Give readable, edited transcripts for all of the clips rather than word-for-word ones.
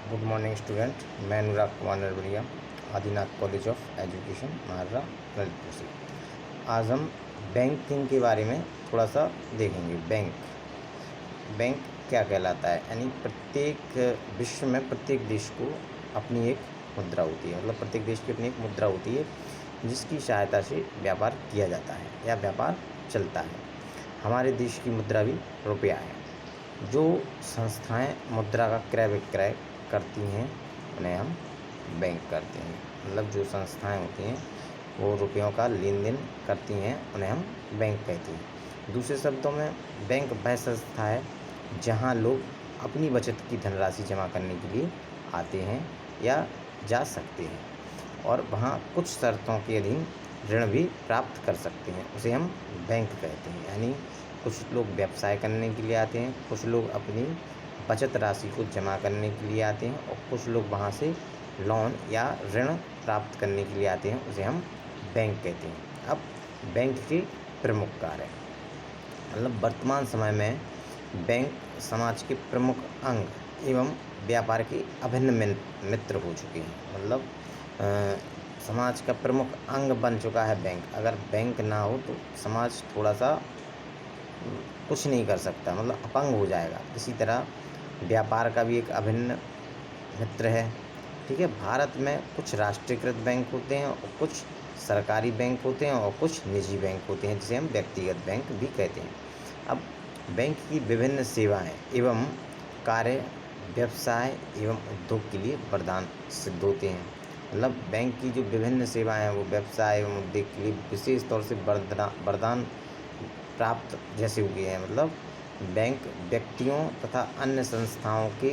Good morning student. मैं Anurag Kumar Narwaria, Adinath college of education, Maharaja Lalitpur से। आज हम बैंकिंग के बारे में थोड़ा सा देखेंगे। बैंक क्या कहलाता है, यानी प्रत्येक विश्व में प्रत्येक देश को अपनी एक मुद्रा होती है। मतलब प्रत्येक देश की अपनी एक मुद्रा होती है जिसकी सहायता से व्यापार किया जाता है या व्यापार चलता है। हमारे देश की मुद्रा भी रुपया है। जो संस्थाएं मुद्रा का क्रय विक्रय करती हैं उन्हें हम बैंक करते हैं। मतलब जो संस्थाएं होती हैं वो रुपयों का लेन देन करती हैं उन्हें हम बैंक कहते हैं। दूसरे शब्दों में बैंक वह संस्था है जहां लोग अपनी बचत की धनराशि जमा करने के लिए आते हैं या जा सकते हैं और वहाँ कुछ शर्तों के अधीन ऋण भी प्राप्त कर सकते हैं, उसे हम बैंक कहते हैं। यानी कुछ लोग व्यवसाय करने के लिए आते हैं, कुछ लोग अपनी बचत राशि को जमा करने के लिए आते हैं और कुछ लोग वहाँ से लोन या ऋण प्राप्त करने के लिए आते हैं, उसे हम बैंक कहते हैं। अब बैंक के प्रमुख कार्य, मतलब वर्तमान समय में बैंक समाज के प्रमुख अंग एवं व्यापार के अभिन्न मित्र हो चुके हैं। मतलब समाज का प्रमुख अंग बन चुका है बैंक। अगर बैंक ना हो तो समाज थोड़ा सा कुछ नहीं कर सकता, मतलब अपंग हो जाएगा। इसी तरह व्यापार का भी एक अभिन्न मित्र है। ठीक है, भारत में कुछ राष्ट्रीयकृत बैंक होते हैं और कुछ सरकारी बैंक होते हैं और कुछ निजी बैंक होते हैं जिसे हम व्यक्तिगत बैंक भी कहते हैं। अब बैंक की विभिन्न सेवाएं एवं कार्य व्यवसाय एवं उद्योग के लिए वरदान सिद्ध होते हैं। मतलब बैंक की जो विभिन्न सेवाएं हैं वो व्यवसाय एवं उद्योग के लिए विशेष तौर से वरदान प्राप्त जैसे हुए हैं। मतलब बैंक व्यक्तियों तथा अन्य संस्थाओं के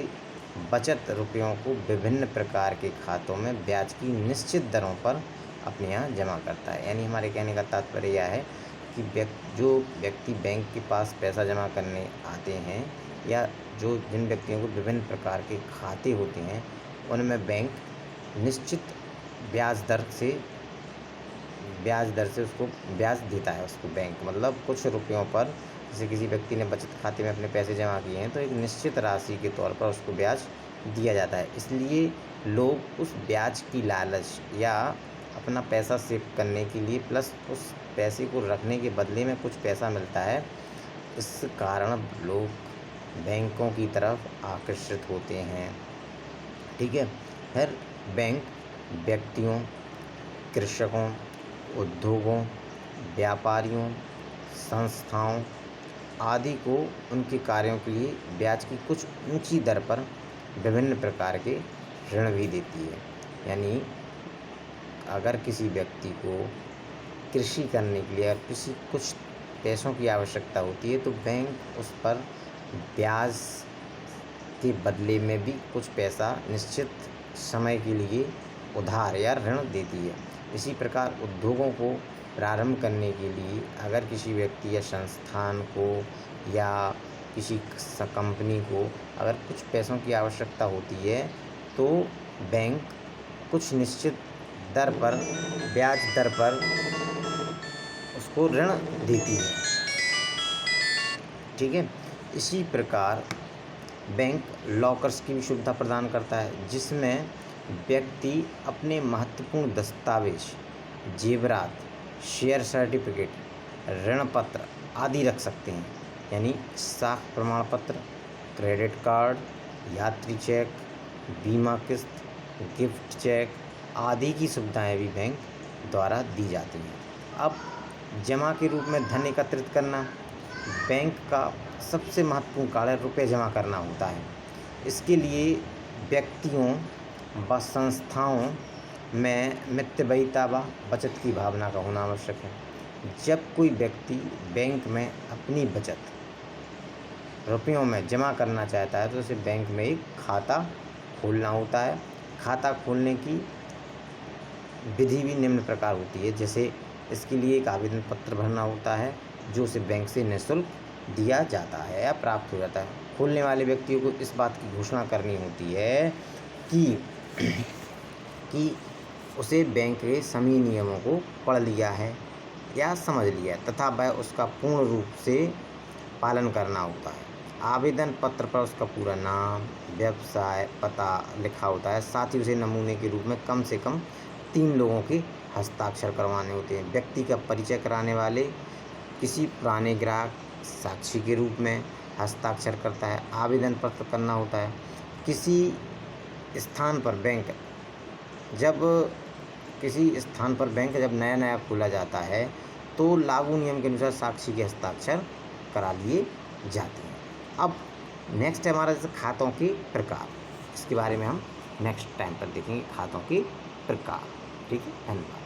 बचत रुपयों को विभिन्न प्रकार के खातों में ब्याज की निश्चित दरों पर अपने यहाँ जमा करता है। यानी हमारे कहने का तात्पर्य यह है कि जो व्यक्ति बैंक के पास पैसा जमा करने आते हैं या जिन व्यक्तियों को विभिन्न प्रकार के खाते होते हैं उनमें बैंक निश्चित ब्याज दर से उसको ब्याज देता है उसको बैंक। मतलब कुछ रुपयों पर, जैसे किसी व्यक्ति ने बचत खाते में अपने पैसे जमा किए हैं तो एक निश्चित राशि के तौर पर उसको ब्याज दिया जाता है। इसलिए लोग उस ब्याज की लालच या अपना पैसा सेव करने के लिए प्लस उस पैसे को रखने के बदले में कुछ पैसा मिलता है, इस कारण लोग बैंकों की तरफ आकर्षित होते हैं। ठीक है, फिर बैंक व्यक्तियों, कृषकों, उद्योगों, व्यापारियों, संस्थाओं आदि को उनके कार्यों के लिए ब्याज की कुछ ऊंची दर पर विभिन्न प्रकार के ऋण भी देती है। यानी अगर किसी व्यक्ति को कृषि करने के लिए कुछ पैसों की आवश्यकता होती है तो बैंक उस पर ब्याज के बदले में भी कुछ पैसा निश्चित समय के लिए उधार या ऋण देती है। इसी प्रकार उद्योगों को प्रारंभ करने के लिए अगर किसी व्यक्ति या संस्थान को या किसी कंपनी को अगर कुछ पैसों की आवश्यकता होती है तो बैंक कुछ निश्चित दर पर, ब्याज दर पर उसको ऋण देती है। ठीक है, इसी प्रकार बैंक लॉकर्स की भी सुविधा प्रदान करता है जिसमें व्यक्ति अपने महत्वपूर्ण दस्तावेज, जेवरात, शेयर सर्टिफिकेट, ऋण पत्र आदि रख सकते हैं। यानी साख प्रमाण पत्र, क्रेडिट कार्ड, यात्री चेक, बीमा किस्त, गिफ्ट चेक आदि की सुविधाएं भी बैंक द्वारा दी जाती हैं। अब जमा के रूप में धन एकत्रित करना, बैंक का सबसे महत्वपूर्ण कार्य रुपये जमा करना होता है। इसके लिए व्यक्तियों व संस्थाओं में मितव्ययिता व बचत की भावना का होना आवश्यक है। जब कोई व्यक्ति बैंक में अपनी बचत रुपयों में जमा करना चाहता है तो उसे बैंक में एक खाता खोलना होता है। खाता खोलने की विधि भी निम्न प्रकार होती है, जैसे इसके लिए एक आवेदन पत्र भरना होता है जो उसे बैंक से निःशुल्क दिया जाता है या प्राप्त हो जाता है। खोलने वाले व्यक्तियों को इस बात की घोषणा करनी होती है कि उसे बैंक के सभी नियमों को पढ़ लिया है या समझ लिया है तथा वह उसका पूर्ण रूप से पालन करना होता है। आवेदन पत्र पर उसका पूरा नाम, व्यवसाय, पता लिखा होता है। साथ ही उसे नमूने के रूप में कम से कम 3 लोगों के हस्ताक्षर करवाने होते हैं। व्यक्ति का परिचय कराने वाले किसी पुराने ग्राहक साक्षी के रूप में हस्ताक्षर करता है। आवेदन पत्र करना होता है। किसी स्थान पर बैंक जब नया नया खोला जाता है तो लागू नियम के अनुसार साक्षी के हस्ताक्षर करा लिए जाते हैं। अब नेक्स्ट है हमारा जैसे खातों के प्रकार, इसके बारे में हम नेक्स्ट टाइम पर देखेंगे, खातों के प्रकार। ठीक है, धन्यवाद।